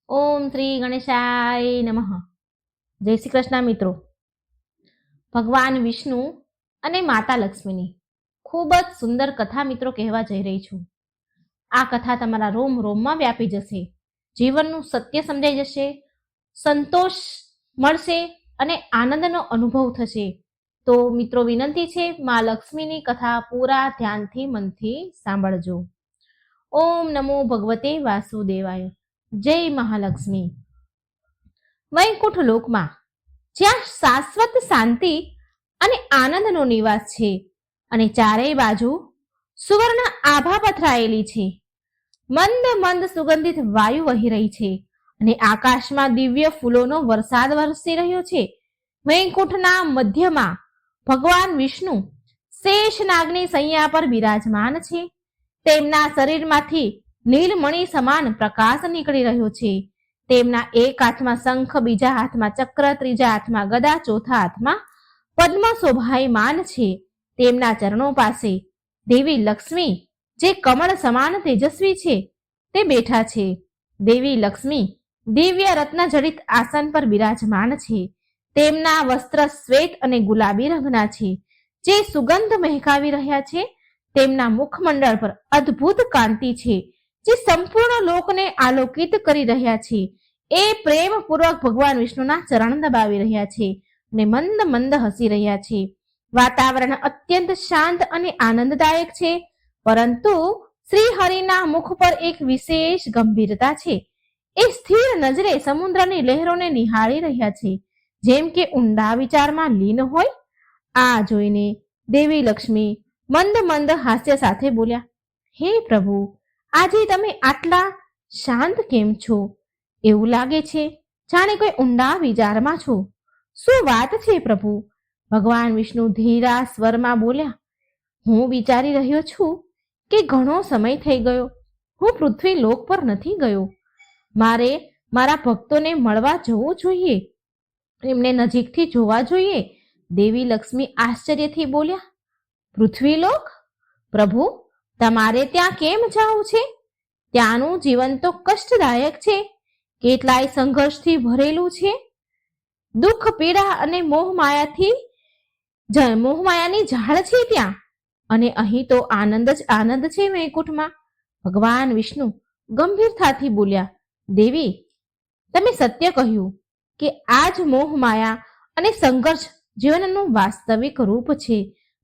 ઓમ શ્રી ગણેશાય નમઃ. જય શ્રી કૃષ્ણ મિત્રો. ભગવાન વિષ્ણુ અને માતા લક્ષ્મીની ખૂબ જ સુંદર કથા મિત્રો કહેવા જઈ રહી છું. આ કથા તમારા રોમ રોમમાં વ્યાપી જશે, જીવનનું સત્ય સમજાઈ જશે, સંતોષ મળશે અને આનંદનો અનુભવ થશે. તો મિત્રો વિનંતી છે, મા લક્ષ્મીની કથા પૂરા ધ્યાનથી મનથી સાંભળજો. ઓમ નમો ભગવતે વાસુદેવાય. જય મહાલક્ષ્મી. વૈકુંઠ લોકમાં જ્યાં શાશ્વત શાંતિ અને આનંદનો નિવાસ છે અને ચારેય બાજુ સુવર્ણ આભા પથરાયેલી છે, મંદ મંદ સુગંધિત વાયુ વહી રહી છે અને આકાશમાં દિવ્ય ફૂલોનો વરસાદ વરસી રહ્યો છે. વૈકુંઠના મધ્યમાં ભગવાન વિષ્ણુ શેષનાગની સૈયા પર બિરાજમાન છે. તેમના શરીરમાંથી નીલમણિ સમાન પ્રકાશ નીકળી રહ્યો છે. તેમના એક હાથમાં શંખ, બીજા હાથમાં ચક્ર, ત્રીજા હાથમાં ગદા, ચોથા હાથમાં પદ્મ શોભાયમાન છે. તેમના ચરણો પાસે દેવી લક્ષ્મી, જે કમળ સમાન તેજસ્વી છે, તે બેઠા છે. દેવી લક્ષ્મી દિવ્ય રત્ન જડિત આસન પર બિરાજમાન છે. તેમના વસ્ત્ર શ્વેત અને ગુલાબી રંગના છે, જે સુગંધ મહેકાવી રહ્યા છે. તેમના મુખમંડળ પર અદ્ભુત કાંતિ છે, જે સંપૂર્ણ લોકને આલોકિત કરી રહ્યા છે. એ પ્રેમપૂર્વક ભગવાન વિષ્ણુના ચરણ દબાવી રહ્યા છે અને મંદ મંદ હસી રહ્યા છે. વાતાવરણ અત્યંત શાંત અને આનંદદાયક છે, પરંતુ શ્રી હરિના મુખ પર એક વિશેષ ગંભીરતા છે. એ સ્થિર નજરે સમુદ્રની લહેરોને નિહાળી રહ્યા છે, જેમ કે ઊંડા વિચારમાં લીન હોય. આ જોઈને દેવી લક્ષ્મી મંદ મંદ હાસ્ય સાથે બોલ્યા, હે પ્રભુ, આજે તમે આટલા શાંત કેમ છો? એવું લાગે છે જાણે કોઈ ઊંડા વિચારમાં છો. શું વાત છે પ્રભુ? ભગવાન વિષ્ણુ ધીરા સ્વરમાં બોલ્યા, હું વિચારી રહ્યો છું કે ઘણો સમય થઈ ગયો હું પૃથ્વી લોક પર નથી ગયો. મારે મારા ભક્તોને મળવા જવું જોઈએ, એમને નજીકથી જોવા જોઈએ. દેવી લક્ષ્મી આશ્ચર્યથી બોલ્યા, પૃથ્વીલોક? પ્રભુ, તમારે ત્યાં કેમ જવું છે? ત્યાંનું જીવન તો કષ્ટદાયક છે, કેટલાય સંઘર્ષથી ભરેલું છે. દુઃખ, પીડા અને મોહમાયાની ઝાડ છે ત્યાં, અને અહીં તો આનંદ જ આનંદ છે વૈકુંઠમાં. ભગવાન વિષ્ણુ ગંભીરતાથી બોલ્યા, દેવી, તમે સત્ય કહ્યું કે આ જ મોહમાયા અને સંઘર્ષ જીવનનું વાસ્તવિક રૂપ છે.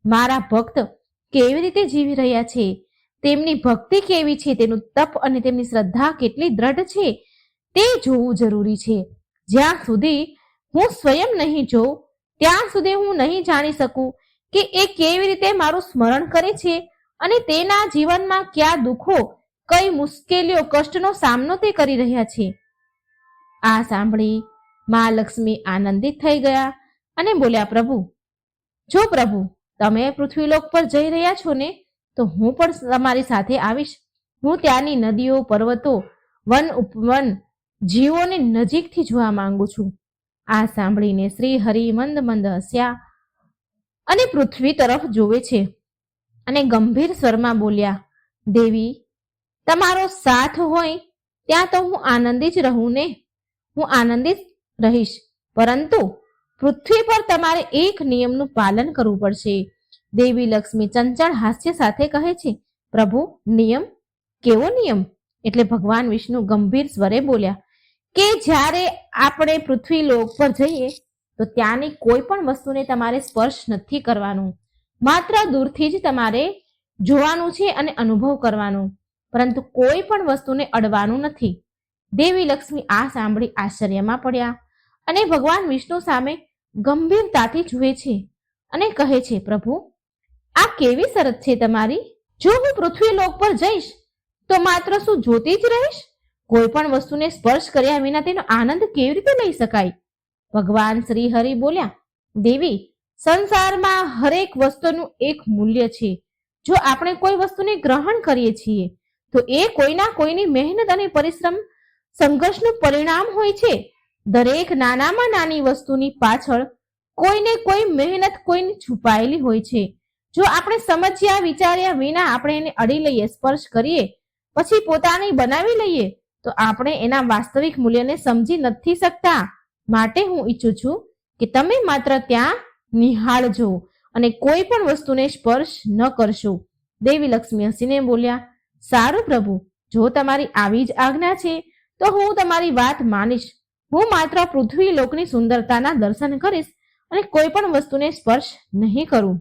મારા ભક્ત કેવી રીતે જીવી રહ્યા છે, તેમની ભક્તિ કેવી છે, તેનું તપ અને તેમની શ્રદ્ધા કેટલી દ્રઢ છે, તે જોવું જરૂરી છે. જ્યાં સુધી હું સ્વયં નહીં જોઉં, ત્યાં સુધી હું નહીં જાણી શકું કે એ કેવી રીતે મારું સ્મરણ કરે છે અને તેના જીવનમાં કયા દુઃખો, કઈ મુશ્કેલીઓ, કષ્ટનો સામનો તે કરી રહ્યા છે. આ સાંભળી મા લક્ષ્મી આનંદિત થઈ ગયા અને બોલ્યા, પ્રભુ, જો પ્રભુ તમે પૃથ્વીલોક પર જઈ રહ્યા છો ને, તો હું પણ તમારી સાથે આવીશ. હું ત્યાંની નદીઓ, પર્વતો, વન ઉપવન, જીવોને નજીકથી જોવા માંગુ છું. આ સાંભળીને શ્રી હરિ મંદ મંદ હસ્યા અને પૃથ્વી તરફ જોવે છે અને ગંભીર સ્વરમાં બોલ્યા, દેવી, તમારો સાથ હોય ત્યાં તો હું આનંદી જ રહું ને, હું આનંદિત રહીશ, પરંતુ પૃથ્વી પર તમારે એક નિયમનું પાલન કરવું પડશે. દેવી લક્ષ્મી ચંચળ હાસ્ય સાથે કહે છે, પ્રભુ, નિયમ? કેવો નિયમ? એટલે ભગવાન વિષ્ણુ ગંભીર સ્વરે બોલ્યા કે જ્યારે આપણે પૃથ્વી લોક પર જઈએ તો ત્યાંની કોઈ પણ વસ્તુને તમારે સ્પર્શ નથી કરવાનું, માત્ર દૂરથી જ તમારે જોવાનું છે અને અનુભવ કરવાનું, પરંતુ કોઈ પણ વસ્તુને અડવાનું નથી. દેવી લક્ષ્મી આ સાંભળી આશ્ચર્યમાં પડ્યા અને ભગવાન વિષ્ણુ સામે ગંભીરતાથી જુએ છે અને કહે છે, પ્રભુ, આ કેવી શરત છે તમારી? જો હું પૃથ્વી લોક પર જઈશ તો માત્ર શું જોતી જ રહીશ? કોઈ પણ વસ્તુને સ્પર્શ કર્યા વિના તેનો આનંદ કેવી રીતે લઈ શકાય? ભગવાન શ્રી હરિ બોલ્યા, દેવી, સંસારમાં હરેક વસ્તુનું એક મૂલ્ય છે. જો આપણે કોઈ વસ્તુને ગ્રહણ કરીએ છીએ તો એ કોઈના કોઈની મહેનત અને પરિશ્રમ, સંઘર્ષનું પરિણામ હોય છે. દરેક નાનામાં નાની વસ્તુની પાછળ કોઈને કોઈ મહેનત, કોઈની છુપાયેલી હોય છે. જો આપણે સમજ્યા વિચાર્યા વિના આપણે એને અડી લઈએ, સ્પર્શ કરીએ, પછી પોતાની બનાવી લઈએ, તો આપણે એના વાસ્તવિક મૂલ્યને સમજી નથી શકતા. માટે હું ઈચ્છું છું કે તમે માત્ર ત્યાં નિહાળજો અને કોઈ પણ વસ્તુને સ્પર્શ ન કરશો. દેવી લક્ષ્મી હસીને બોલ્યા, સારું પ્રભુ, જો તમારી આવી જ આજ્ઞા છે તો હું તમારી વાત માનીશ. હું માત્ર પૃથ્વી લોકની સુંદરતાના દર્શન કરીશ અને કોઈ પણ વસ્તુને સ્પર્શ નહીં કરું.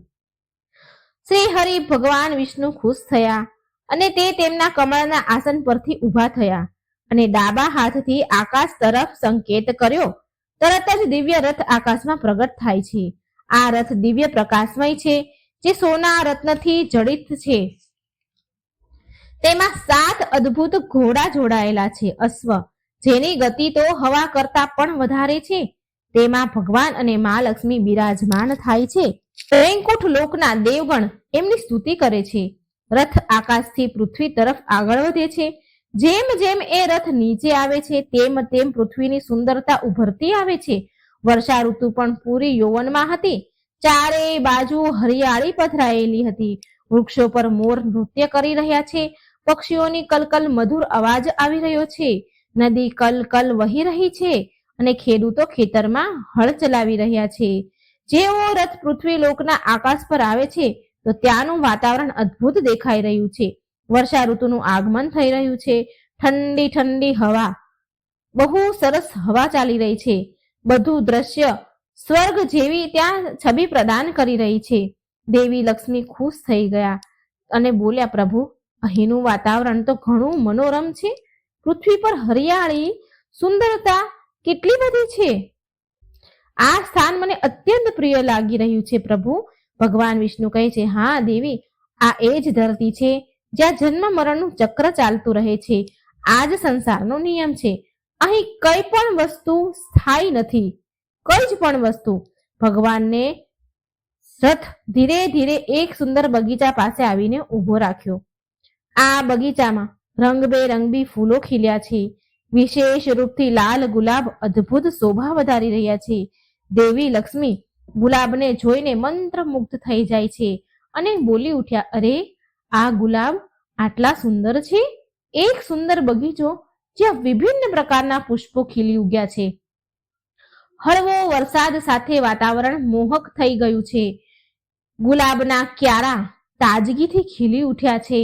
શ્રી હરિ ભગવાન વિષ્ણુ ખુશ થયા અને તે તેમના કમળના આસન પરથી ઊભા થયા અને ડાબા હાથથી આકાશ તરફ સંકેત કર્યો. તરત જ દિવ્ય રથ આકાશમાં પ્રગટ થાય છે. આ રથ દિવ્ય પ્રકાશમય છે, જે સોના રત્નથી જડિત છે. તેમાં 7 અદ્ભુત ઘોડા જોડાયેલા છે, અશ્વ, જેની ગતિ તો હવા કરતા પણ વધારે છે. તેમાં ભગવાન અને મા લક્ષ્મી બિરાજમાન થાય છે. વૈકુંઠ લોકના દેવગણ એમની સ્તુતિ કરે છે. રથ આકાશથી પૃથ્વી તરફ આગળ વધે છે. જેમ જેમ એ રથ નીચે આવે છે તેમ તેમ પૃથ્વીની સુંદરતા ઉભરતી આવે છે. વર્ષા ઋતુ પણ પૂરી યૌવનમાં હતી. ચારેય બાજુ હરિયાળી પથરાયેલી હતી. વૃક્ષો પર મોર નૃત્ય કરી રહ્યા છે. પક્ષીઓની કલકલ મધુર અવાજ આવી રહ્યો છે. નદી કલ કલ વહી રહી છે અને ખેડૂતો ખેતરમાં હળ ચલાવી રહ્યા છે. જેવો રથ પૃથ્વી લોકના આકાશ પર આવે છે તો ત્યાંનું વાતાવરણ અદ્ભુત દેખાઈ રહ્યું છે. વર્ષા ઋતુનું આગમન થઈ રહ્યું છે. ઠંડી ઠંડી હવા, બહુ સરસ હવા ચાલી રહી છે. બધું દ્રશ્ય સ્વર્ગ જેવી ત્યાં છબી પ્રદાન કરી રહી છે. દેવી લક્ષ્મી ખુશ થઈ ગયા અને બોલ્યા, પ્રભુ, અહીંનું વાતાવરણ તો ઘણું મનોરમ છે. પૃથ્વી પર હરિયાળી, સુંદરતા કેટલી બધી છે. આ સ્થાન મને અત્યંત પ્રિય લાગી રહ્યું છે પ્રભુ. ભગવાન વિષ્ણુ કહે છે, હા દેવી, આ એ જ ધરતી છે જ્યાં જન્મ મરણનું ચક્ર ચાલતું રહે છે. આ જ સંસારનો નિયમ છે. અહીં કઈ પણ વસ્તુ સ્થાયી નથી, કઈ જ પણ વસ્તુ. ભગવાનને રથ ધીરે ધીરે એક સુંદર બગીચા પાસે આવીને ઊભો રાખ્યો. આ બગીચામાં રંગબેરંગી ફૂલો ખીલ્યા છે. વિશેષ રૂપથી લાલ ગુલાબ અદ્ભુત શોભા વધારી રહ્યા છે. દેવી લક્ષ્મી ગુલાબને જોઈને મંત્રમુગ્ધ થઈ જાય છે અને બોલી ઉઠ્યા, અરે, આ ગુલાબ આટલા સુંદર છે. એક સુંદર બગીચો જ્યાં વિભિન્ન પ્રકારના પુષ્પો ખીલી ઉગ્યા છે. હળવો વરસાદ સાથે વાતાવરણ મોહક થઈ ગયું છે. ગુલાબના ક્યારા તાજગીથી ખીલી ઉઠ્યા છે.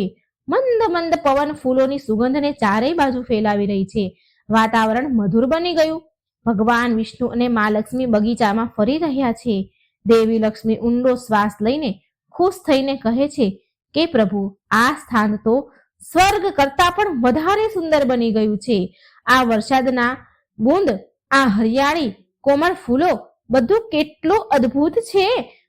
મંદ મંદ પવન ફૂલોની સુગંધને ચારેય બાજુ ફેલાવી રહી છે. વાતાવરણ મધુર બની ગયું. ભગવાન વિષ્ણુ અને મા લક્ષ્મી બગીચામાં ફરી રહ્યા છે. દેવી લક્ષ્મી ઊંડો શ્વાસ લઈને ખુશ થઈને કહે છે કે પ્રભુ, આ સ્થાન તો સ્વર્ગ કરતા પણ વધારે સુંદર બની ગયું છે. આ વરસાદના બૂંદ, આ હરિયાળી, કોમળ ફૂલો, બધું કેટલું અદ્ભુત છે.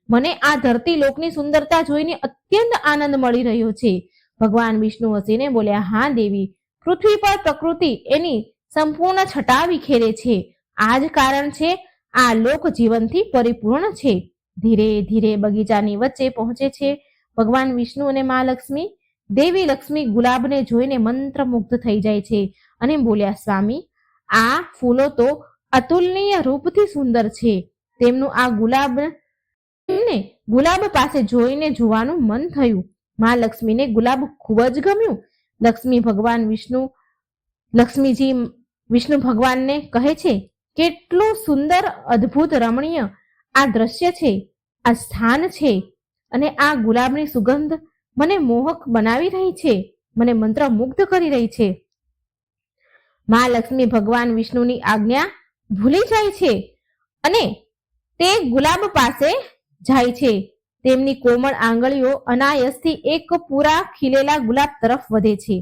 મને આ ધરતી લોકની સુંદરતા જોઈને અત્યંત આનંદ મળી રહ્યો છે. ભગવાન વિષ્ણુ હસીને બોલ્યા, હા દેવી, પૃથ્વી પર પ્રકૃતિ એની સંપૂર્ણ છટા વિખેરે છે. આ જ કારણ છે આ લોક જીવનથી પરિપૂર્ણ છે. ધીરે ધીરે બગીચાની વચ્ચે પહોંચે છે ભગવાન વિષ્ણુ અને મા લક્ષ્મી. દેવી લક્ષ્મી ગુલાબને જોઈને મંત્રમુગ્ધ થઈ જાય છે અને બોલ્યા, સ્વામી, આ ફૂલો તો અતુલનીય રૂપથી સુંદર છે. તેમનું આ ગુલાબ પાસે જોઈને જોવાનું મન થયું. મા લક્ષ્મીને ગુલાબ ખૂબ જ ગમ્યું. લક્ષ્મીજી વિષ્ણુ ભગવાનને કહે છે, કેટલું સુંદર, અદ્ભુત, રમણીય આ દ્રશ્ય છે, આ સ્થાન છે. અને આ ગુલાબની સુગંધ મને મોહક બનાવી રહી છે, મને મંત્રમુગ્ધ કરી રહી છે. મા લક્ષ્મી ભગવાન વિષ્ણુની આજ્ઞા ભૂલી જાય છે અને તે ગુલાબ પાસે જાય છે. તેમની કોમળ આંગળીઓ અનાયાસથી એક પૂરા ખીલેલા ગુલાબ તરફ વધે છે.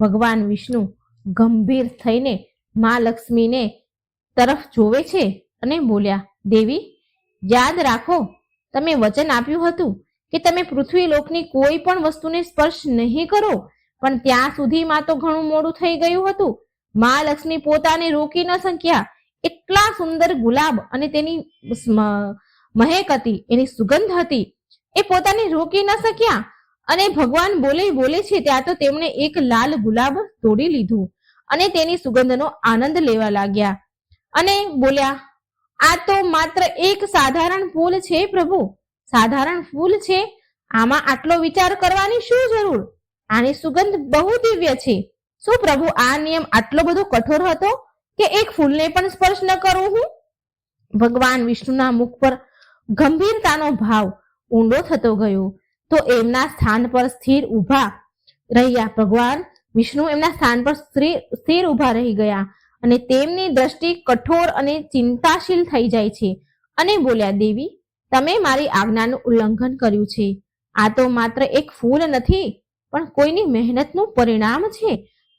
ભગવાન વિષ્ણુ ગંભીર થઈને મા લક્ષ્મીને તરફ જોવે છે અને બોલ્યા, દેવી, યાદ રાખો, તમે વચન આપ્યું હતું કે તમે પૃથ્વી લોકની કોઈ પણ વસ્તુને સ્પર્શ નહીં કરો, પણ ત્યાં સુધીમાં તો ઘણું મોડું થઈ ગયું હતું. મા લક્ષ્મી પોતાને રોકી ન શક્યા. એટલા સુંદર ગુલાબ અને તેની મહેક હતી, એની સુગંધ હતી, એ પોતાને રોકી ન શક્યા અને ભગવાન બોલે છે ત્યાં તો તેમણે એક લાલ ગુલાબ તોડી લીધું અને તેની સુગંધનો આનંદ લેવા લાગ્યા અને બોલ્યા, આ તો માત્ર એક સાધારણ ફૂલ છે પ્રભુ, સાધારણ ફૂલ છે. આમાં આટલો વિચાર કરવાની શું જરૂર? આની સુગંધ બહુ દિવ્ય છે. શું પ્રભુ આ નિયમ આટલો બધો કઠોર હતો કે એક ફૂલને પણ સ્પર્શ ન કરું હું? ભગવાન વિષ્ણુના મુખ પર ગંભીરતાનો ભાવ ઊંડો થતો ગયો તો એમના સ્થાન પર સ્થિર ઊભા રહ્યા. ભગવાન વિષ્ણુ એમના સ્થાન પર સ્થિર ઊભા રહી ગયા અને તેમની દ્રષ્ટિ કઠોર અને ચિંતાશીલ થઈ જાય છે અને બોલ્યા, દેવી, તમે મારી આજ્ઞાનું ઉલ્લંઘન કર્યું છે. આ તો માત્ર એક ફૂલ નથી પણ કોઈની મહેનતનું પરિણામ છે.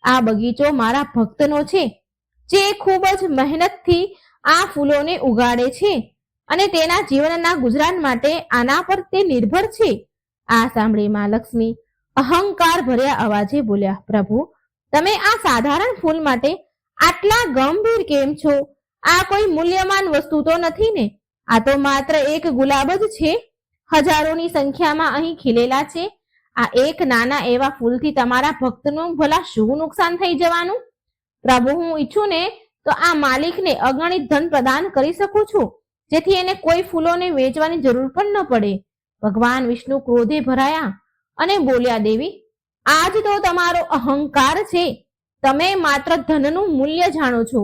આ બગીચો મારા ભક્તનો છે જે ખૂબ જ મહેનતથી આ ફૂલોને ઉગાડે છે અને તેના જીવનના ગુજરાન માટે આના પર તે નિર્ભર છે. આ સાંભળી માં લક્ષ્મી અહંકાર ભર્યા અવાજે બોલ્યા, પ્રભુ, તમે આ સાધારણ ફૂલ માટે આટલા ગંભીર કેમ છો? આ કોઈ મૂલ્યવાન વસ્તુ તો નથી ને? આ તો માત્ર એક ગુલાબ જ છે. હજારોની સંખ્યામાં અહીં ખીલેલા છે. આ એક નાના એવા ફૂલથી તમારા ભક્તનું ભલા શું નુકસાન થઈ જવાનું? પ્રભુ, હું ઈચ્છું ને તો આ માલિકને અગણિત ધન પ્રદાન કરી શકું છું, જેથી એને કોઈ ફૂલોને વેચવાની જરૂર પણ ન પડે. ભગવાન વિષ્ણુ ક્રોધે ભરાયા અને બોલ્યા, દેવી, આજ તો તમારો અહંકાર છે. તમે માત્ર ધનનું મૂલ્ય જાણો છો,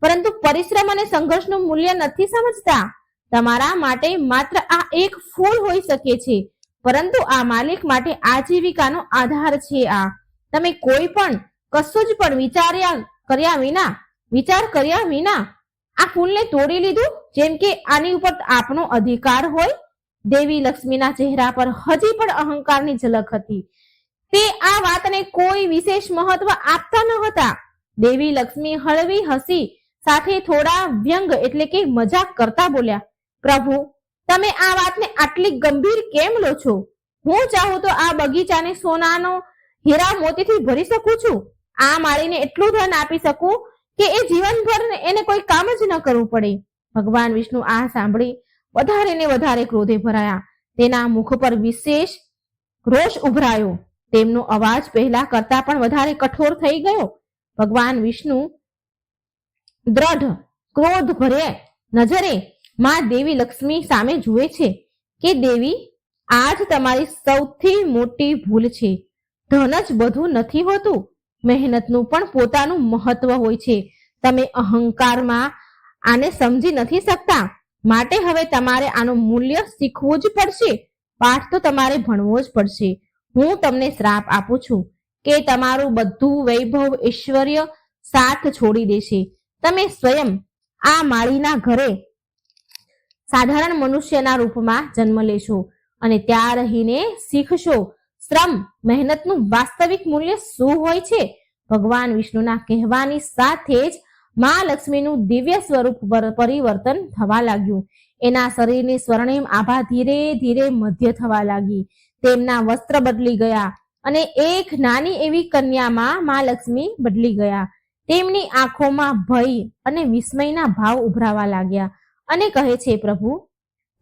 પરંતુ પરિશ્રમ અને સંઘર્ષનું મૂલ્ય નથી સમજતા. તમારા માટે માત્ર આ એક ફૂલ હોઈ શકે છે, પરંતુ આ માલિક માટે આજીવિકાનો આધાર છે. આ તમે કોઈ પણ કશું જ પણ વિચાર કર્યા વિના આ ફૂલને તોડી લીધું, જેમ કે આની ઉપર આપનો અધિકાર હોય. દેવી લક્ષ્મીના ચહેરા પર હજી પણ અહંકારની ઝલક હતી. તે આ વાતને કોઈ વિશેષ મહત્વ આપતા ન હતા. દેવી લક્ષ્મી હળવી હસી સાથે થોડા વ્યંગ એટલે કે મજાક કરતા બોલ્યા, પ્રભુ, તમે આ વાતને આટલી ગંભીર કેમ લો છો? હું ચાહું તો આ બગીચાને સોનાનો હીરા મોતીથી ભરી શકું છું. આ માળીને એટલું ધન આપી શકું કે એ જીવનભર એને કોઈ કામ જ ન કરવું પડે. ભગવાન વિષ્ણુ આ સાંભળી વધારે ને વધારે ક્રોધે ભરાયા. તેના મુખ પર વિશેષ રોષ ઉભરાયો. તેમનો અવાજ પહેલા કરતા પણ વધારે કઠોર થઈ ગયો. ભગવાન વિષ્ણુ દ્રઢ ક્રોધ ભરે નજરે માં દેવી લક્ષ્મી સામે જુએ છે કે, દેવી, આજ તમારી સૌથી મોટી ભૂલ છે. ધન જ બધું નથી હોતું, મહેનતનું પણ પોતાનું મહત્વ હોય છે. તમે અહંકારમાં આને સમજી નથી શકતા, માટે હવે તમારે આનું મૂલ્ય શીખવું જ પડશે. પાઠ તો તમારે ભણવો જ પડશે. હું તમને શ્રાપ આપું છું કે તમારું બધું વૈભવ ઐશ્વર્ય સાથ છોડી દેશે. તમે સ્વયં આ માળીના ઘરે સાધારણ મનુષ્યના રૂપમાં જન્મ લેશો અને ત્યાં રહીને શીખશો શ્રમ મહેનતનું વાસ્તવિક મૂલ્ય શું હોય છે. ભગવાન વિષ્ણુના કહેવાની સાથે જ મા લક્ષ્મીનું દિવ્ય સ્વરૂપ પરિવર્તન થવા લાગ્યું. એના શરીરની સ્વર્ણિમ આભા ધીરે ધીરે મધ્ય થવા લાગી. તેમના વસ્ત્ર બદલી ગયા અને એક નાની એવી કન્યામાં મા લક્ષ્મી બદલી ગયા. તેમની આંખોમાં ભય અને વિસ્મયના ભાવ ઉભરાવા લાગ્યા અને કહે છે, પ્રભુ,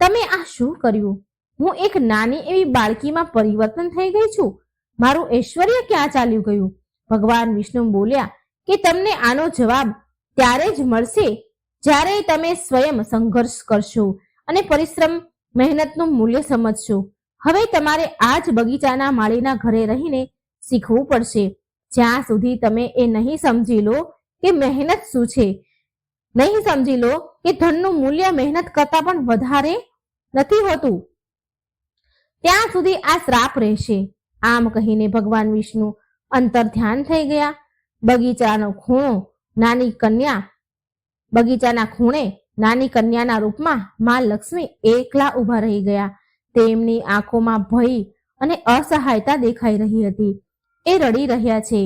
તમે આ શું કર્યું? હું એક નાની એવી બાળકીમાં પરિવર્તન થઈ ગઈ છું. મારું ઐશ્વર્ય ક્યાં ચાલ્યું ગયું? ભગવાન વિષ્ણુ બોલ્યા કે તમને આનો જવાબ ત્યારે જ મળશે જ્યારે તમે સ્વયં સંઘર્ષ કરશો અને પરિશ્રમ મહેનતનું મૂલ્ય સમજશો. હવે તમારે આ જ બગીચાના માળીના ઘરે રહીને શીખવું પડશે. જ્યાં સુધી તમે એ નહીં સમજી લો કે મહેનત શું છે, નહીં સમજી લો કે ધનનું મૂલ્ય મહેનત કરતા પણ વધારે નથી હોતું, ત્યાં સુધી આ શ્રાપ રહેશે. આમ કહીને ભગવાન વિષ્ણુ અંતર ધ્યાન થઈ ગયા. બગીચાના ખૂણે નાની કન્યાના રૂપમાં મા લક્ષ્મી એકલા ઊભા રહી ગયા. તેમની આંખોમાં ભય અને અસહાયતા દેખાઈ રહી હતી. એ રડી રહ્યા છે.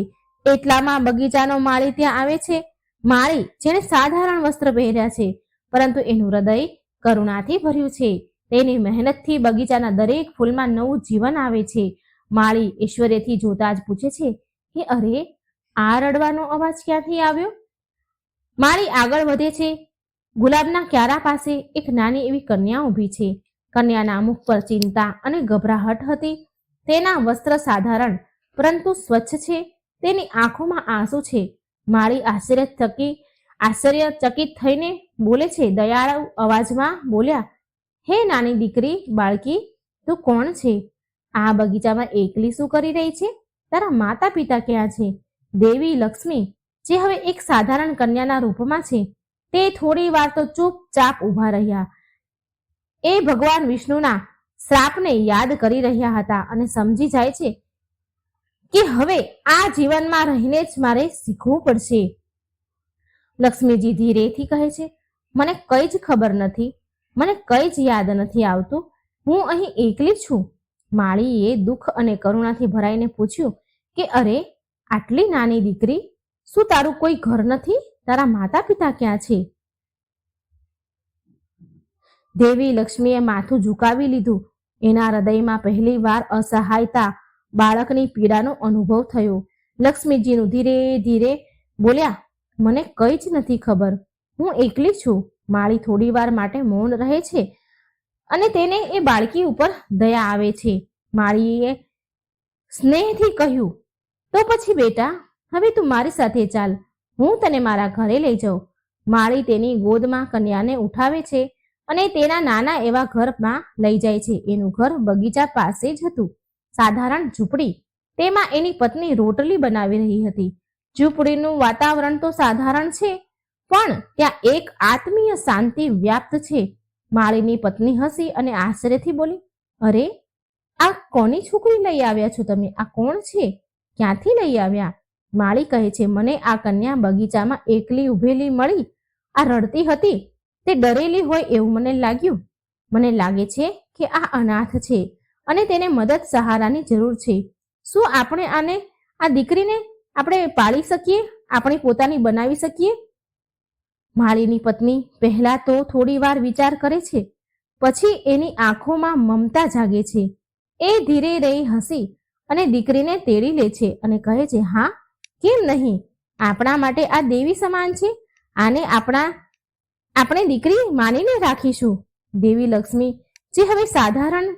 એટલામાં બગીચાનો માળી ત્યાં આવે છે. માળી જેને સાધારણ વસ્ત્ર પહેર્યા છે, પરંતુ એનું હૃદય કરુણાથી ભર્યું છે. તેની મહેનતથી બગીચાના દરેક ફૂલમાં નવું જીવન આવે છે. માળી ઐશ્વર્યથી જોતા જ પૂછે છે કે, અરે, આ રડવાનો અવાજ ક્યાંથી આવ્યો? માળી આગળ વધે છે. ગુલાબના ક્યારા પાસે એક નાની એવી કન્યા ઊભી છે. કન્યાના મુખ પર ચિંતા અને ગભરાહટ હતી. તેના વસ્ત્ર સાધારણ પરંતુ સ્વચ્છ છે. તેની આંખોમાં આંસુ છે. માળી આશ્ચર્યચકિત થઈને બોલે છે. દયાળુ અવાજમાં બોલ્યા, હે નાની દીકરી, બાળકી, તું કોણ છે? આ બગીચામાં એકલી શું કરી રહી છે? તારા માતા પિતા ક્યાં છે? દેવી લક્ષ્મી, જે હવે એક સાધારણ કન્યાના રૂપમાં છે, તે થોડી વાર તો ચૂપચાપ ઊભા રહ્યા. એ ભગવાન વિષ્ણુના શ્રાપને યાદ કરી રહ્યા હતા અને સમજી જાય છે કે હવે આ જીવનમાં રહીને જ મારે શીખવું પડશે. લક્ષ્મીજી ધીરેથી કહે છે, મને કંઈ જ ખબર નથી, મને કંઈ જ યાદ નથી આવતું, હું અહીં એકલી છું. માળીએ દુઃખ અને કરુણાથી ભરાઈને પૂછ્યું કે અરે, આટલી નાની દીકરી, શું તારું કોઈ ઘર નથી? તારા માતા પિતા ક્યાં છે? દેવી લક્ષ્મીએ માથું ઝુકાવી લીધું. એના હૃદયમાં પહેલી વાર અસહાયતા, બાળકની પીડાનો અનુભવ થયો. લક્ષ્મીજીનું ધીરે ધીરે બોલ્યા, મને કંઈ જ નથી ખબર, હું એકલી છું. માળી થોડી વાર માટે મૌન રહે છે અને તેને એ બાળકી ઉપર દયા આવે છે. માળીએ સ્નેહથી કહ્યું, તો પછી બેટા, હવે તું મારી સાથે ચાલ, હું તને મારા ઘરે લઈ જાઉં. માળી તેની ગોદમાં કન્યાને ઉઠાવે છે અને તેના નાના એવા ઘરમાં લઈ જાય છે. એનું ઘર બગીચા પાસે જ હતું. સાધારણ ઝૂંપડી. તેમાં એની પત્ની રોટલી બનાવી રહી હતી. ઝૂંપડીનું વાતાવરણ તો સાધારણ છે, પણ ત્યાં એક આત્મીય શાંતિ વ્યાપ્ત છે. માળીની પત્ની હસી અને આશ્ચર્યથી બોલી, અરે, આ કોની છોકરી લઈ આવ્યા છો તમે? આ કોણ છે? ક્યાંથી લઈ આવ્યા? માળી કહે છે, મને આ કન્યા બગીચામાં એકલી ઊભેલી મળી. આ રડતી હતી, તે ડરેલી હોય એવું મને લાગ્યું. મને લાગે છે કે આ અનાથ છે અને તેને મદદ સહારાની જરૂર છે. શું આપણે આ દીકરીને આપણે પાળી શકીએ? આપણી પોતાની બનાવી શકીએ? માળીની પત્ની પહેલા તો થોડી વાર વિચાર કરે છે, પછી એની આંખોમાં મમતા જાગે છે. એ ધીરે રહી હસી અને દીકરીને તેડી લે છે અને કહે છે, હા, કેમ નહીં? આપણા માટે આ દેવી સમાન છે. આને આપણે દીકરી માનીને રાખીશું. દેવી લક્ષ્મી, જે હવે સાધારણ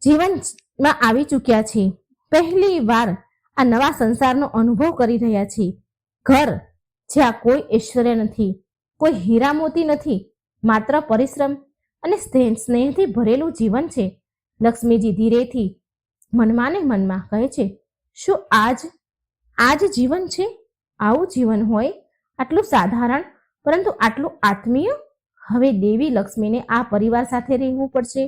જીવનમાં આવી ચૂક્યા છે, પહેલી વાર આ નવા સંસારનો અનુભવ કરી રહ્યા છે. ઘર જ્યાં કોઈ ઐશ્વર્ય નથી, કોઈ હીરા મોતી નથી, માત્ર પરિશ્રમ અને સ્નેહથી ભરેલું જીવન છે. લક્ષ્મીજી ધીરેથી મનમાં ને મનમાં કહે છે, શું આ જ જીવન છે? આવું જીવન હોય, આટલું સાધારણ પરંતુ આટલું આત્મીય? હવે દેવી લક્ષ્મીને આ પરિવાર સાથે રહેવું પડશે,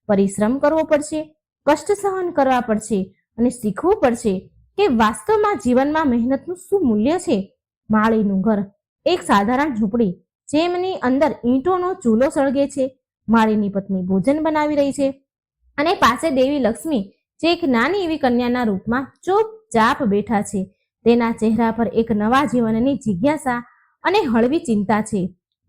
પરિશ્રમ કરવો પડશે, કષ્ટ સહન કરવા પડશે અને શીખવું પડશે કે વાસ્તવમાં જીવનમાં મહેનતનું શું મૂલ્ય છે. માળીનું ઘર એક સાધારણ ઝૂંપડી, જેમની અંદર ઈંટોનો ચૂલો સળગે છે. માળીની પત્ની ભોજન બનાવી રહી છે અને પાસે દેવી લક્ષ્મી, જે એક નાની એવી કન્યાના રૂપમાં ચૂપચાપ બેઠા છે. તેના ચહેરા પર એક નવા જીવનની જિજ્ઞાસા અને હળવી ચિંતા છે.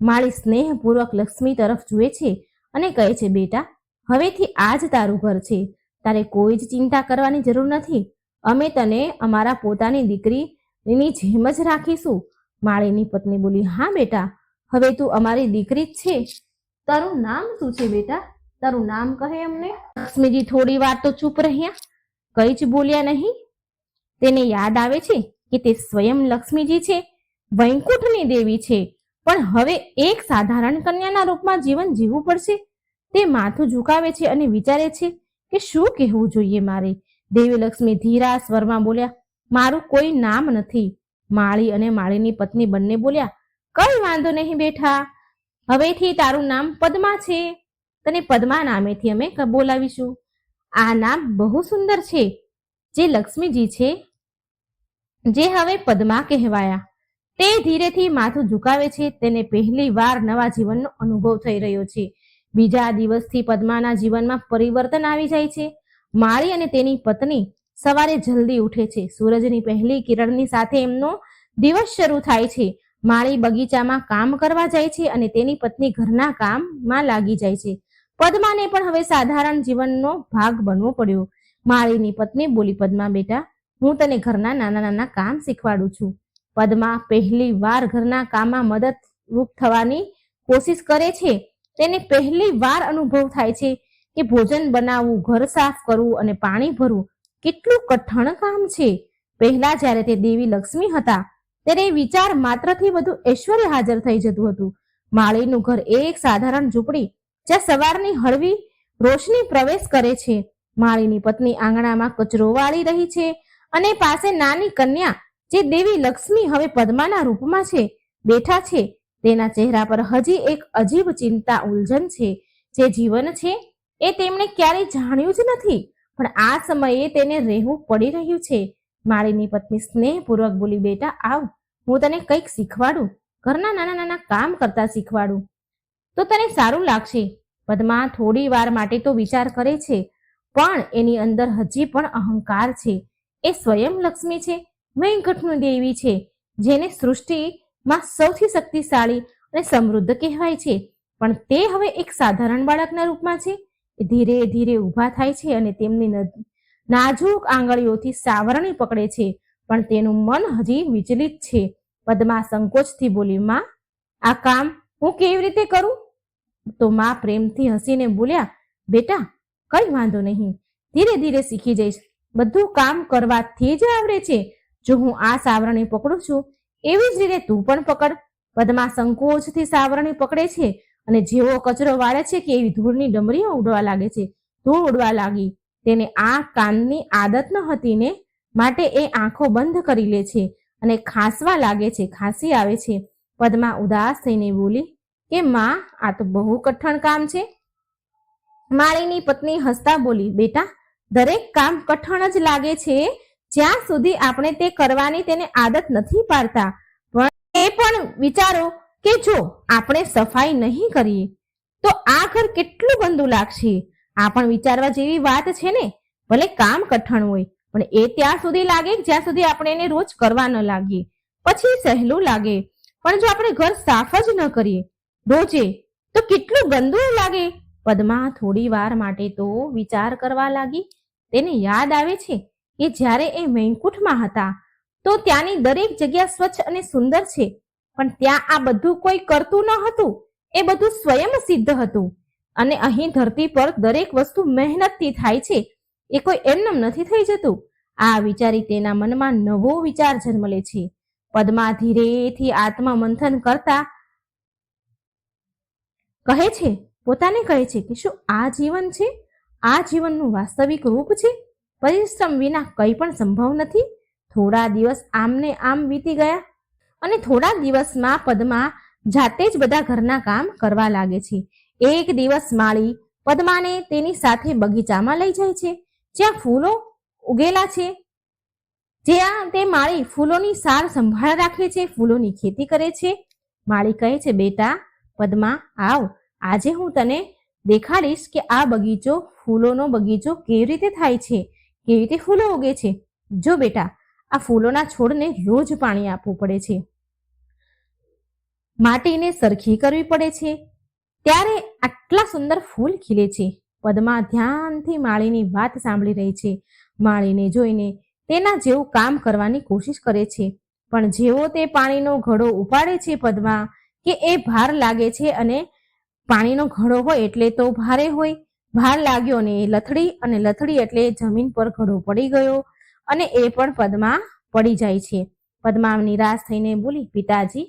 માળી સ્નેહપૂર્વક લક્ષ્મી તરફ જુએ છે અને કહે છે, બેટા, હવેથી આ જ તારું ઘર છે. તારે કોઈ જ ચિંતા કરવાની જરૂર નથી. અમે તને અમારા પોતાની દીકરીની જેમ જ રાખીશું. માળીની પત્ની બોલી, હા બેટા, હવે તું અમારી દીકરી જ છે. તારું નામ શું છે બેટા? તારું નામ કહે અમને. લક્ષ્મીજી થોડી વાર તો ચૂપ રહ્યા, કંઈ જ બોલ્યા નહીં. તેને યાદ આવે છે કે તે સ્વયં લક્ષ્મીજી છે, વૈકુંઠની દેવી છે, પણ હવે એક સાધારણ કન્યાના રૂપમાં જીવન જીવવું પડશે. તે માથું ઝુકાવે છે અને વિચારે છે કે શું કહેવું જોઈએ મારે. દેવી લક્ષ્મી ધીરા સ્વરમાં બોલ્યા, મારું કોઈ નામ નથી. માળી અને માળીની પત્ની બંને બોલ્યા, કઈ વાંધો નહીં બેઠા, હવેથી તારું નામ પદ્મા છે. તને પદ્મા નામેથી અમે બોલાવીશું. આ નામ બહુ સુંદર છે. જે લક્ષ્મીજી છે, જે હવે પદ્મા કહેવાયા. તે ધીરેથી માથું ઝુકાવે છે. તેને પહેલી વાર નવા જીવનનો અનુભવ થઈ રહ્યો છે. બીજા દિવસથી પદ્માના જીવનમાં પરિવર્તન આવી જાય છે. માળી અને તેની પત્ની સવારે જલ્દી ઉઠે છે. સૂરજની પહેલી કિરણની સાથે એમનો દિવસ શરૂ થાય છે. માળી બગીચામાં કામ કરવા જાય છે અને તેની પત્ની ઘરના કામમાં લાગી જાય છે. પદ્માને પણ હવે સાધારણ જીવનનો ભાગ બનવો પડ્યો. માળીની પત્ની બોલી, પદ્મા બેટા, હું તને ઘરના નાના નાના કામ શીખવાડું છું. પદ્મા પહેલી વાર ઘરના કામમાં મદદરૂપ થવાની કોશિશ કરે છે. તેને પહેલી વાર અનુભવ થાય છે કે ભોજન બનાવવું, ઘર સાફ કરવું અને પાણી ભરવું કેટલું કઠણ કામ છે. પહેલા જ્યારે તે દેવી લક્ષ્મી હતા, ત્યારે વિચાર માત્રથી બધું ઐશ્વર્ય હાજર થઈ જતું હતું. માળીનું ઘર એક સાધારણ ઝૂંપડી, જ્યાં સવારની હળવી રોશની પ્રવેશ કરે છે. માળીની પત્ની આંગણામાં કચરો વાળી રહી છે અને પાસે નાની કન્યા, જે દેવી લક્ષ્મી હવે પદ્માના રૂપમાં છે, બેઠા છે, તેના ચહેરા પર હજી એક અજીબ ચિંતા ઉલઝન છે. જે જીવન છે એ તેમણે ક્યારેય જાણ્યું જ નથી, પણ આ સમયે તેને રહેવું પડી રહ્યું છે. માળીની પત્ની સ્નેહપૂર્વક બોલી, બેટા આવ, હું તને કંઈક શીખવાડું, ઘરના નાના નાના કામ કરતા શીખવાડું તો તને સારું લાગશે. પદ્મા થોડી વાર માટે તો વિચાર કરે છે, પણ એની અંદર હજી પણ અહંકાર છે. એ સ્વયં લક્ષ્મી છે, વૈકુંઠની દેવી છે, જેને સૃષ્ટિમાં સૌથી શક્તિશાળી અને સમૃદ્ધ કહેવાય છે. પણ તે હવે એક સાધારણ બાળકના રૂપમાં છે. એ ધીરે ધીરે ઊભા થાય છે અને તેમની નાજુક આંગળીઓથી સાવરણી પકડે છે, પણ તેનું મન હજી વિચલિત છે. પદ્મા સંકોચથી બોલી, માં, આ કામ હું કેવી રીતે કરું? તો માં પ્રેમથી હસીને બોલ્યા, બેટા કઈ વાંધો નહીં, ધીરે ધીરે શીખી જઈશ. બધું કામ કરવાથી જ આવડે છે. જો હું આ સાવરણી પકડું છું એવી જ રીતે તું પણ પકડ. પદ્મા સંકોચથી સાવરણી પકડે છે અને જેવો કચરો વાળે છે કે એવી ધૂળની ડમરીઓ ઉડવા લાગે છે. ધૂળ ઉડવા લાગી. તેને આ કાનની આદત ન હતી ને, માટે એ આંખો બંધ કરી લે છે અને ખાંસવા લાગે છે, ખાંસી આવે છે. પદ્મા ઉદાસ થઈને બોલી કે માં, આ તો બહુ કઠણ કામ છે. માળીની પત્ની હસતા બોલી, બેટા દરેક કામ કઠણ જ લાગે છે જ્યાં સુધી આપણે તે કરવાની તેને આદત નથી પાડતા. પણ એ પણ વિચારો કે જો આપણે સફાઈ નહીં કરીએ તો આ ઘર કેટલું ગંદુ લાગશે. આ પણ વિચારવા જેવી વાત છે ને. ભલે કામ કઠણ હોય, પણ એ ત્યાં સુધી લાગે જ્યાં સુધી આપણે એને રોજ કરવા ન લાગીએ. પછી સહેલું લાગે. પણ જો આપણે ઘર સાફ જ ન કરીએ રોજે તો કેટલું ગંદુ લાગે. પદ્મા થોડી વાર માટે તો વિચાર કરવા લાગી. તેને યાદ આવે છે કે જ્યારે એ વૈકુંઠમાં હતા તો ત્યાંની દરેક જગ્યા સ્વચ્છ અને સુંદર છે, પણ ત્યાં આ બધું કોઈ કરતું ન હતું. એ બધું સ્વયં સિદ્ધ હતું. અને અહીં ધરતી પર દરેક વસ્તુ મહેનતથી થાય છે, એ કોઈ એમનેમ નથી થઈ જતું. આ વિચારી તેના મનમાં નવો વિચાર જન્મ લે છે. પદ્મા ધીરેથી આત્મમંથન કરતા કહે છે, પોતાને કહે છે કે શું આ જીવન છે? આ જીવનનું વાસ્તવિક રૂપ છે? પરિશ્રમ વિના કંઈ પણ સંભવ નથી. થોડા દિવસ આમને આમ વીતી ગયા અને થોડા દિવસમાં પદ્મા જાતે જ બધા ઘરના કામ કરવા લાગે છે. એક દિવસ માળી પદ્માને તેની સાથે બગીચામાં લઈ જાય છે, જ્યાં ફૂલો ઉગેલા છે. જ્યાં તે માળી ફૂલોની સાર સંભાળ રાખે છે, ફૂલોની ખેતી કરે છે. માળી કહે છે, બેટા પદ્મા આવ, આજે હું તને દેખાડીશ કે આ બગીચો, ફૂલોનો બગીચો કેવી રીતે થાય છે, કેવી રીતે ફૂલો ઉગે છે. જો બેટા, આ ફૂલોના છોડને રોજ પાણી આપવું પડે છે, માટીને સરખી કરવી પડે છે, ત્યારે આટલા સુંદર ફૂલ ખીલે છે. પદ્મા ધ્યાનથી માળીની વાત સાંભળી રહી છે. માળીને જોઈને તેના જેવું કામ કરવાની કોશિશ કરે છે, પણ જેવો તે પાણીનો ઘડો ઉપાડે છે પદ્મા, કે એ ભાર લાગે છે. અને પાણીનો ઘડો હોય એટલે તો ભારે હોય. ભાર લાગ્યો ને એ લથડી, અને લથડી એટલે જમીન પર ઘડો પડી ગયો અને એ પણ પદ્મા પડી જાય છે. પદ્મા નિરાશ થઈને બોલી, પિતાજી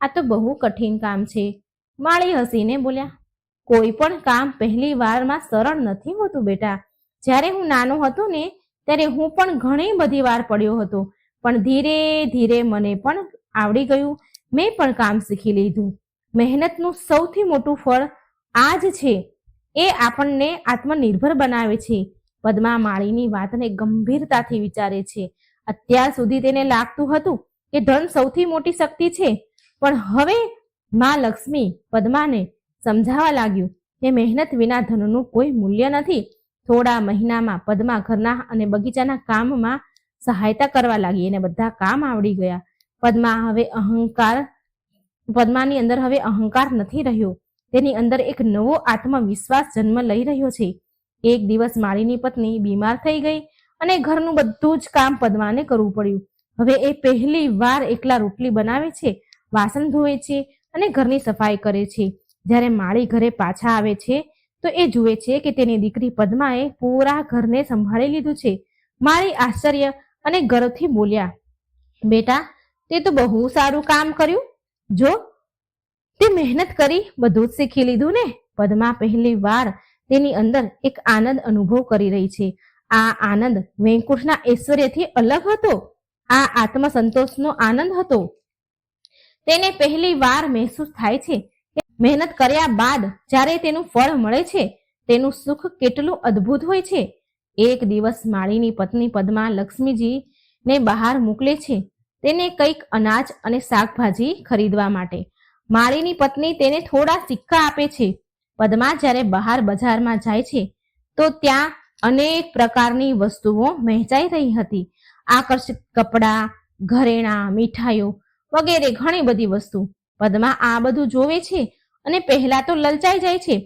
આ તો બહુ કઠિન કામ છે. માળી હસીને બોલ્યા, કોઈ પણ કામ પહેલી વારમાં સરળ નથી હોતું બેટા. જ્યારે હું નાનો હતો ને ત્યારે હું પણ ઘણી બધી વાર પડ્યો હતો, પણ ધીરે ધીરે મને પણ આવડી ગયું. મેં પણ કામ શીખી લીધું. મહેનતનું સૌથી મોટું ફળ આ જ છે. એ આપણને આત્મનિર્ભર બનાવે છે. પદ્મા માળીની વાતને ગંભીરતાથી વિચારે છે. અત્યાર સુધી તેને લાગતું હતું કે ધન સૌથી મોટી શક્તિ છે, પણ હવે માં લક્ષ્મી પદ્માને સમજાવવા લાગ્યું કે મહેનત વિના ધનનું કોઈ મૂલ્ય નથી. થોડા મહિનામાં પદ્મા ઘરના અને બગીચાના કામમાં સહાયતા કરવા લાગી અને બધા કામ આવડી ગયા. પદ્માની અંદર હવે અહંકાર નથી રહ્યો. તેની અંદર એક નવો આત્મવિશ્વાસ જન્મ લઈ રહ્યો છે. એક દિવસ માળીની પત્ની બીમાર થઈ ગઈ અને ઘરનું બધું જ કામ પદ્માને કરવું પડ્યું. હવે એ પહેલી વાર એકલા રોટલી બનાવે છે, વાસણ ધોવે છે અને ઘરની સફાઈ કરે છે. જ્યારે માળી ઘરે પાછા આવે છે તો એ જુએ છે કે તેની દીકરી પદ્માએ પૂરા ઘરને સંભાળી લીધું છે. માળી આશ્ચર્ય અને ગર્વથી બોલ્યા, બેટા તે તો બહુ સારું કામ કર્યું. જો તે મહેનત કરી બધું જ શીખી લીધું ને. પદ્મા પહેલી વાર તેની અંદર એક આનંદ અનુભવ કરી રહી છે. આ આનંદ વૈકુંઠના ઐશ્વર્યથી અલગ હતો. આ આત્મસંતોષનો આનંદ હતો. તેને પહેલી વાર મહેસૂસ થાય છે કે મહેનત કર્યા બાદ જ્યારે તેનું ફળ મળે છે તેનું સુખ કેટલું અદ્ભુત હોય છે. એક દિવસ માળીની પત્ની પદ્મા લક્ષ્મીજીને બહાર મોકલે છે તેને કંઈક અનાજ અને શાકભાજી ખરીદવા માટે. માળીની પત્ની તેને થોડા સિક્કા આપે છે. પદ્મા જ્યારે બહાર બજારમાં જાય છે તો ત્યાં અનેક પ્રકારની વસ્તુઓ વહેંચાઈ રહી હતી. આકર્ષક કપડાં, ઘરેણાં, મીઠાઈઓ વગેરે ઘણી બધી વસ્તુ. પદ્મા આ બધું જોવે છે અને પહેલા તો લલચાઈ જાય છે,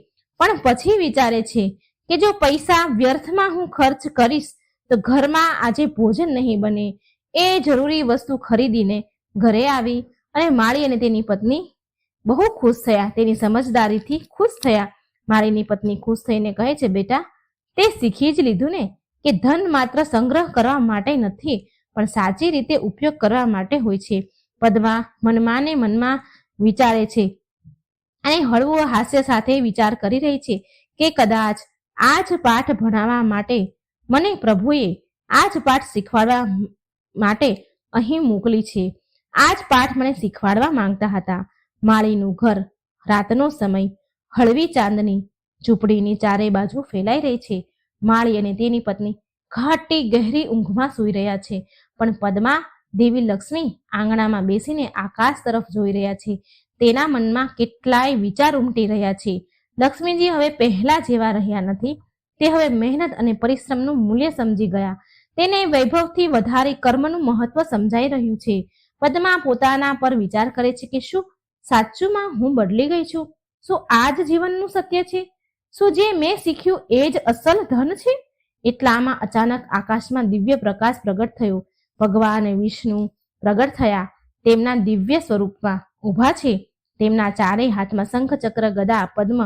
પણ પછી વિચારે છે કે જો પૈસા વ્યર્થમાં હું ખર્ચ કરીશ તો ઘરમાં આજે ભોજન નહીં બને. એ જરૂરી વસ્તુ ખરીદીને ઘરે આવી અને માળી અને તેની પત્ની બહુ ખુશ થયા. તેની સમજદારીથી ખુશ થયા. માળીની પત્ની ખુશ થઈને કહે છે, બેટા, તે શીખી જ લીધું ને કે ધન માત્ર સંગ્રહ કરવા માટે નથી પણ સાચી રીતે ઉપયોગ કરવા માટે હોય છે. પદ્મા મનમાં ને મનમાં વિચારે છે અને હળવું હાસ્ય સાથે વિચાર કરી રહી છે કે કદાચ આ જ પાઠ ભણાવવા માટે મને પ્રભુએ આ જ પાઠ શીખવાડવા માટે અહીં મોકલી છે. આ જ પાઠ મને શીખવાડવા માંગતા હતા. માળીનું ઘર, રાતનો સમય, હળવી ચાંદની ઝૂંપડીની ચારે બાજુ ફેલાઈ રહી છે. માળી અને તેની પત્ની ઘાટી ગહેરી ઊંઘમાં સૂઈ રહ્યા છે, પણ પદ્મા દેવી લક્ષ્મી આંગણામાં બેસીને આકાશ તરફ જોઈ રહ્યા છે. તેના મનમાં કેટલાય વિચાર ઉમટી રહ્યા છે. લક્ષ્મીજી હવે પહેલા જેવા રહ્યા નથી. તે હવે મહેનત અને પરિશ્રમનું મૂલ્ય સમજી ગયા. તેને વૈભવથી વધારે કર્મનું મહત્વ સમજાઈ રહ્યું છે. પદ્મા પોતાના પર વિચાર કરે છે કે શું સાચુમાં હું બદલી ગઈ છું? શું આ જ જીવનનું સત્ય છે? શું જે મેં શીખ્યું એ જ અસલ ધન છે? એટલામાં અચાનક આકાશમાં દિવ્ય પ્રકાશ પ્રગટ થયો. ભગવાન વિષ્ણુ પ્રગટ થયા. તેમના દિવ્ય સ્વરૂપમાં ઊભા છે. તેમના ચારેય હાથમાં શંખ, ચક્ર, ગદા, પદ્મ.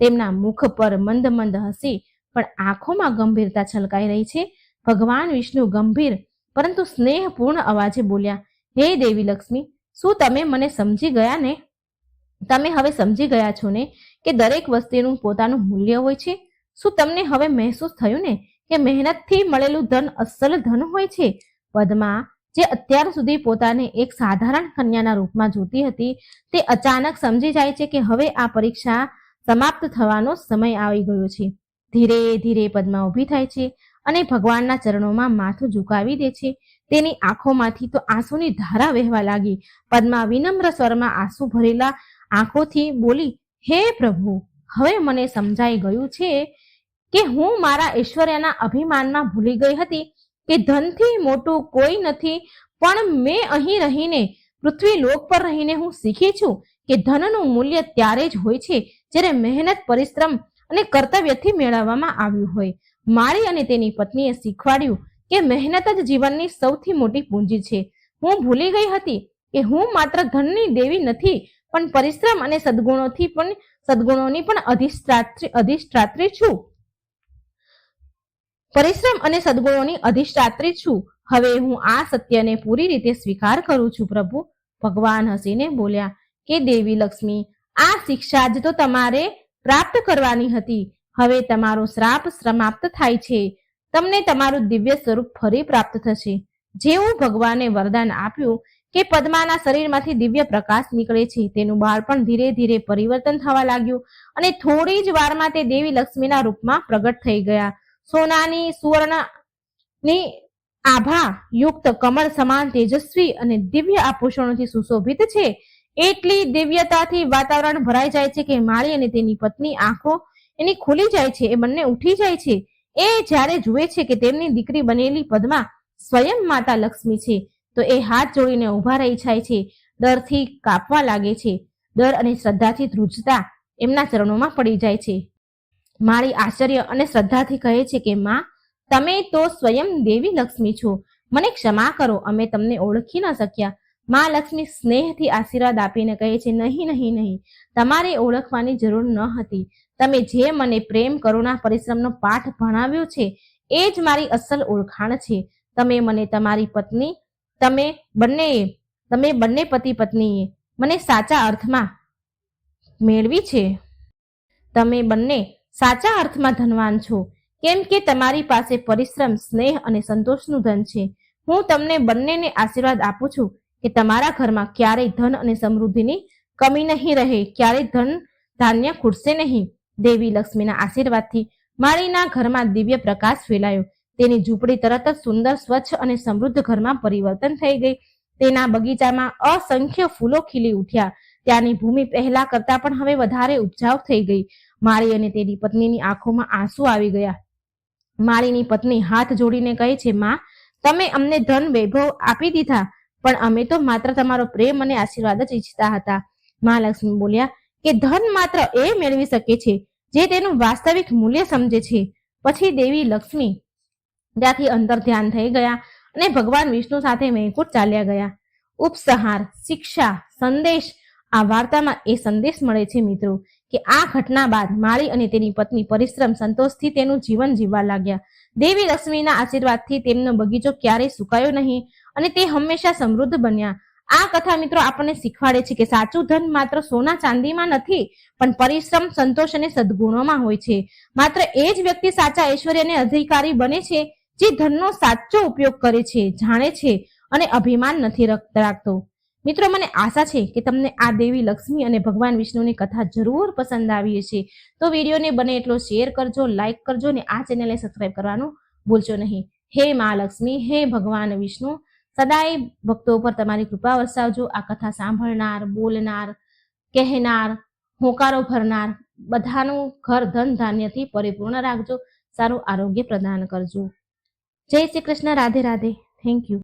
તેમના મુખ પર મંદ મંદ હસી પણ આંખોમાં ગંભીરતા છલકાઈ રહી છે. ભગવાન વિષ્ણુ ગંભીર પરંતુ સ્નેહપૂર્ણ અવાજે બોલ્યા, હે દેવી લક્ષ્મી, શું તમે મને સમજી ગયા ને? તમે હવે સમજી ગયા છો ને કે દરેક વસ્તુનું પોતાનું મૂલ્ય હોય છે? શું તમને હવે મહેસૂસ થયું ને કે મહેનતથી મળેલું ધન અસલ ધન હોય છે? પદ્મા, જે અત્યાર સુધી પોતાને એક સાધારણ કન્યાના રૂપમાં જોતી હતી, તે અચાનક સમજી જાય છે કે હવે આ પરીક્ષા સમાપ્ત થવાનો સમય આવી ગયો છે. ધીરે ધીરે પદ્મા ઊભી થાય છે અને ભગવાનના ચરણોમાં માથું ઝુકાવી દે છે. તેની આંખોમાંથી તો આંસુની ધારા વહેવા લાગી. પદ્મા વિનમ્ર સ્વરમાં આંસુ ભરેલા આંખોથી બોલી, હે પ્રભુ, હવે મને સમજાઈ ગયું છે કે હું મારા ઐશ્વર્યના અભિમાનમાં ભૂલી ગઈ હતી કે ધનથી મોટું કોઈ નથી. પણ મેં અહીં રહીને, પૃથ્વી લોક પર રહીને હું શીખી છું કે ધનનું મૂલ્ય ત્યારે જ હોય છે જ્યારે મહેનત, પરિશ્રમ અને કર્તવ્યથી મેળવવામાં આવ્યું હોય. માળી અને તેની પત્નીએ શીખવાડ્યું કે મહેનત જ જીવનની સૌથી મોટી પૂંજી છે. હું ભૂલી ગઈ હતી કે હું માત્ર ધનની દેવી નથી પણ પરિશ્રમ અને સદગુણોની પણ અધિષ્ઠાત્રી છું. પરિશ્રમ અને સદગુણોની અધિષ્ઠાત્રી છું. હવે હું આ સત્યને પૂરી રીતે સ્વીકાર કરું છું પ્રભુ. ભગવાન હસીને બોલ્યા કે દેવી લક્ષ્મી, આ શિક્ષા જ તો તમારે પ્રાપ્ત કરવાની હતી. હવે તમારો શ્રાપ સમાપ્ત થાય છે. તમને તમારું દિવ્ય સ્વરૂપ ફરી પ્રાપ્ત થશે. જેવું ભગવાને વરદાન આપ્યું કે પદ્માના શરીરમાંથી દિવ્ય પ્રકાશ નીકળે છે, તેનું બાળપણ ધીરે ધીરે પરિવર્તન થવા લાગ્યું અને થોડી જ વારમાં તે દેવી લક્ષ્મીના રૂપમાં પ્રગટ થઈ ગયા. સોનાની, સુવર્ણની આભા યુક્ત, કમળ સમાન તેજસ્વી અને દિવ્ય આભૂષણોથી સુશોભિત છે. એટલી દિવ્યતાથી વાતાવરણ ભરાઈ જાય છે કે માળી અને તેની પત્ની આંખો એની ખુલી જાય છે. એ બંને ઉઠી જાય છે. એ જ્યારે જુએ છે કે તેમની દીકરી બનેલી પદ્મા સ્વયં માતા લક્ષ્મી છે તો એ હાથ જોડીને ઊભા રહી જાય છે. ડરથી કાપવા લાગે છે. ડર અને શ્રદ્ધાથી ધ્રુજતા એમના ચરણોમાં પડી જાય છે. માળી આશ્ચર્ય અને શ્રદ્ધાથી કહે છે કે માં, તમે તો સ્વયં દેવી લક્ષ્મી છો. મને ક્ષમા કરો, અમે તમને ઓળખી ન શક્યા. માં લક્ષ્મી સ્નેહથી આશીર્વાદ આપીને કહે છે, નહીં નહીં નહીં, તમારે ઓળખવાની જરૂર ન હતી. તમે જે મને પ્રેમ, કરુણા, પરિશ્રમનો પાઠ ભણાવ્યો છે એ જ મારી અસલ ઓળખાણ છે. તમે મને તમારી પત્ની, તમે બંને પતિ પત્નીએ મને સાચા અર્થમાં મેળવી છે. તમે બંને સાચા અર્થમાં ધનવાન છો, કેમ કે તમારી પાસે પરિશ્રમ, સ્નેહ અને સંતોષનું ધન છે. હું તમને બંનેને આશીર્વાદ આપું છું કે તમારા ઘરમાં ક્યારેય ધન અને સમૃદ્ધિની કમી નહીં રહે, ક્યારેય ધન ધાન્ય ખૂટશે નહીં. દેવી લક્ષ્મીના આશીર્વાદથી માળીના ઘરમાં દિવ્ય પ્રકાશ ફેલાયો. તેની ઝૂંપડી તરત જ સુંદર, સ્વચ્છ અને સમૃદ્ધ ઘરમાં પરિવર્તન થઈ ગઈ. તેના બગીચામાં અસંખ્ય ફૂલો ખીલી ઉઠ્યા. ત્યાંની ભૂમિ પહેલા કરતા પણ હવે વધારે ઉપજાઉ થઈ ગઈ. માળી અને તેની પત્નીની આંખોમાં આંસુ આવી ગયા. માળીની પત્ની હાથ જોડીને કહે છે, માં, તમે અમને ધન વૈભવ આપી દીધા, પણ અમે તો માત્ર તમારો પ્રેમ અને આશીર્વાદ જ ઈચ્છતા હતા. મહાલક્ષ્મી બોલ્યા કે ધન માત્ર એ મેળવી શકે છે જે તેનું વાસ્તવિક મૂલ્ય સમજે છે. પછી દેવી લક્ષ્મી ત્યાંથી અંતર ધ્યાન થઈ ગયા અને ભગવાન વિષ્ણુ સાથે વૈકુંઠ ચાલ્યા ગયા. ઉપસંહાર, શિક્ષા, સંદેશ. આ વાર્તામાં એ સંદેશ મળે છે મિત્રો કે આ ઘટના બાદ માળી અને તેની પત્ની પરિશ્રમ, સંતોષથી તેનું જીવન જીવવા લાગ્યા. દેવી લક્ષ્મીના આશીર્વાદથી તેમનો બગીચો ક્યારેય સુકાયો નહીં અને તે હંમેશા સમૃદ્ધ બન્યા. આ કથા મિત્રો આપણને શીખવાડે છે કે સાચું ધન માત્ર સોના ચાંદીમાં નથી, પણ પરિશ્રમ, સંતોષ અને સદગુણોમાં હોય છે. માત્ર એ જ વ્યક્તિ સાચા ઐશ્વર્ય અને અધિકારી બને છે જે ધનનો સાચો ઉપયોગ કરે છે, જાણે છે અને અભિમાન નથી રાખતો. મિત્રો, મને આશા છે કે તમને આ દેવી લક્ષ્મી અને ભગવાન વિષ્ણુની કથા જરૂર પસંદ આવી હશે. તો વિડીયોને બને એટલો શેર કરજો, લાઈક કરજો અને આ ચેનલને સબસ્ક્રાઈબ કરવાનું ભૂલશો નહીં. હે મહાલક્ષ્મી, હે ભગવાન વિષ્ણુ, સદાય ભક્તો પર તમારી કૃપા વરસાવજો. આ કથા સાંભળનાર, બોલનાર, કહેનાર, હોકારો ભરનાર બધાનું ઘર ધન ધાન્યથી પરિપૂર્ણ રાખજો. સારું આરોગ્ય પ્રદાન કરજો. જય શ્રી કૃષ્ણ. રાધે રાધે. Thank you.